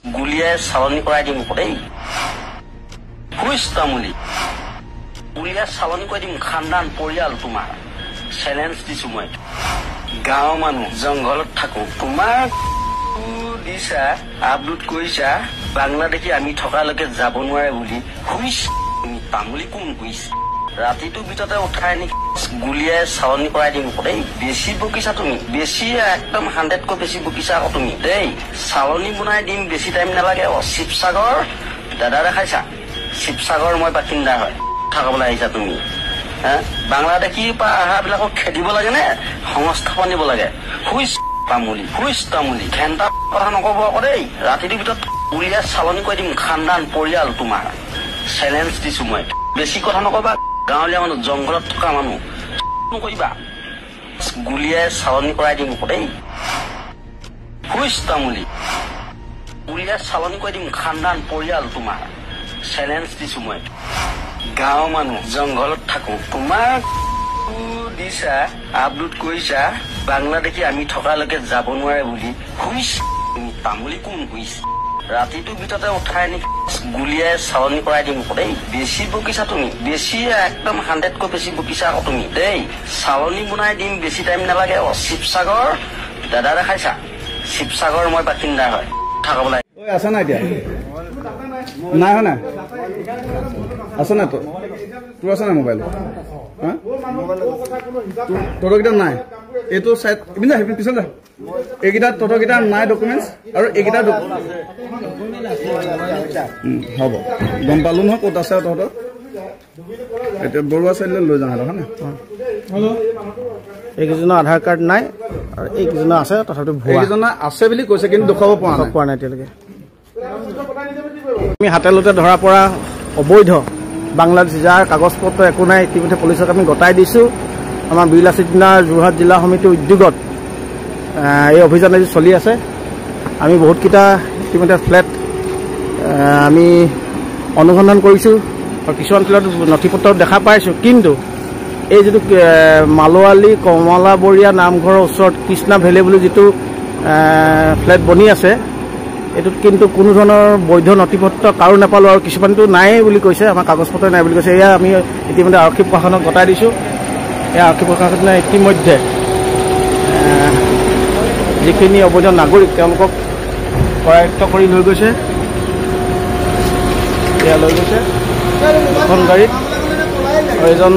গুলিয়াই চালনি কৰাই দিম দেই খুইছ তামুলি গুলিয়াই চালনি কৰি দিম খানদান পৰিয়াল তোমাৰ চেলেঞ্জ দিছো মই গাঁৱৰ মানুহ জংঘলত থাকো তোমাৰ দিছা আপলোড কৰিছা বাংলাদেশী আমি থকালৈকে যাব নোৱাৰে বুলি খুইছ তামুলি কোন কৈছে ৰাতিটো ভিতৰতে উঠাই নি গুলিয়াই চালনি কৰাই দিম দেই বেছি বকিছা তুমি বেছি একদম 100কৈ বেছি বকিছা আকৌ তুমি দেই চালনি বনাই দিম বেছি টাইম নালাগে শিৱসাগৰ দাদা দেখাইছা শিৱসাগৰ মই বাসিন্দা হয় থাকাবলৈ আহিছা তুমি বাংলাদেশীৰ পৰা অহাবিলাকক খেদিব লাগে নে সংস্থাপন দিব লাগে খুইছ তামুলি ঘেণ্টা কথা নকব আকৌ দেই ৰাতিটোৰ ভিতৰত গুলিয়াই চালনি কৰি দিম খানদান পৰিয়াল তোমাৰ চেলেঞ্জ দিছো মই বেছি কথা নকবা গাঁৱলীয়া মানুহ জংঘলত থকা মানুহ নকৰিবা গুলিয়াই চালনি কৰাই দিম দেই খুইছ তামুলি গুলিয়াই চালনি কৰি দিম খানদান পৰিয়াল তোমাৰ চেলেঞ্জ দিছো মই গাঁৱৰ মানুহ জংঘলত থাকো তোমাৰ দিছা আপলোড কৰিছা বাংলাদেশী আমি থকালৈকে যাব নোৱাৰে বুলি খুইছ তামুলি কোন কৈছে ৰাতিটোৰ ভিতৰতে উঠাই নি গুলিয়াই চালনি কৰাই দিম দেই বেছি বকিছা তুমি বেছি একদম 100কৈ বেছি বকিছা আকৌ তুমি দেই চালনি বনাই দিম বেছি টাইম নালাগে শিৱসাগৰ দাদা দেখাইছা শিৱসাগৰ মই বাসিন্দা হয় থাকাবলৈ আছে না এতিয়া নাই হয় না আছে না তোৰ আছে না মোবাইল তোৰকেইটা নাই এইটো চাই পিছত যা এইকেইটা তোৰকেইটা নাই ডকুমেণ্টছ আৰু এইকেইটা হ'ব গম পালো নহয় ক'ত আছে তহঁতৰ এতিয়া বৰুৱা চাইডলৈ লৈ যাওঁ হয় না এইকেইজনৰ আধাৰ কাৰ্ড নাই আৰু এইকেইজনৰ আছে তথাপিতো এইকেইজনৰ আছে বুলি কৈছে কিন্তু দেখুৱাব পৰা নাই এতিয়ালৈকে আমি হাতেলতে ধৰা পৰা অবৈধ বাংলাদেশ যাৰ কাগজ পত্ৰ একো নাই ইতিমধ্যে পুলিচক আমি গতাই দিছোঁ আমাৰ বিলাসী দিনাৰ যোৰহাট জিলা সমিতিৰ উদ্যোগত এই অভিযান আজি চলি আছে আমি বহুতকেইটা ইতিমধ্যে ফ্লেট আমি অনুসন্ধান কৰিছোঁ আৰু কিছুমান ফ্লেট নথি পত্ৰ দেখা পাইছোঁ কিন্তু এই যিটো মালোৱালী কমলাবৰীয়া নামঘৰৰ ওচৰত কৃষ্ণা ভেলী বুলি যিটো ফ্লেট বনি আছে এইটোত কিন্তু কোনো ধৰণৰ বৈধ নথি পত্ৰ কাৰো নাপালোঁ আৰু কিছুমানটো নাই বুলি কৈছে আমাৰ কাগজ পত্ৰ নাই বুলি কৈছে এয়া আমি ইতিমধ্যে আৰক্ষী প্ৰশাসনক গতাই দিছোঁ এই আৰক্ষী প্ৰশাসনে ইতিমধ্যে যিখিনি অবৈধ নাগৰিক তেওঁলোকক কৰায়ত্ব কৰি লৈ গৈছে এয়া লৈ গৈছে এখন গাড়ীত আৰু এজন